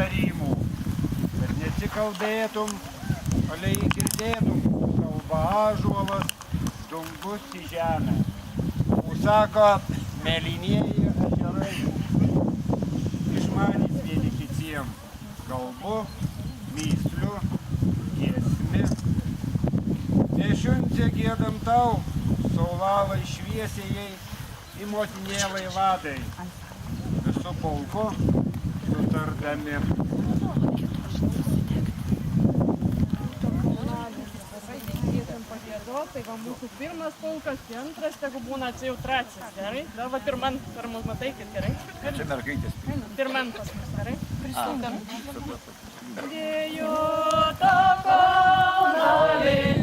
patarimų, kad nesikalbėtum, palei girdėtum, kalba ąžuolas, dungus į žemę. Sako, mėlynieji ežerai, išmanys vieni kitiem, kalbu, mysliu, giesmi. Nešiunce giedam tau, saulalai šviesėjai, į motinėlai vadai, visu pulku sutardami. Tai va mūsų pirmas pulkas, tai antras, tegu būna čia jau trečias, gerai? Dar va pirman, per mus matai, kad gerai? Čia mergaitės. Pirman pas mus, gerai? Prisūdam. Dėjo tą kalnelį.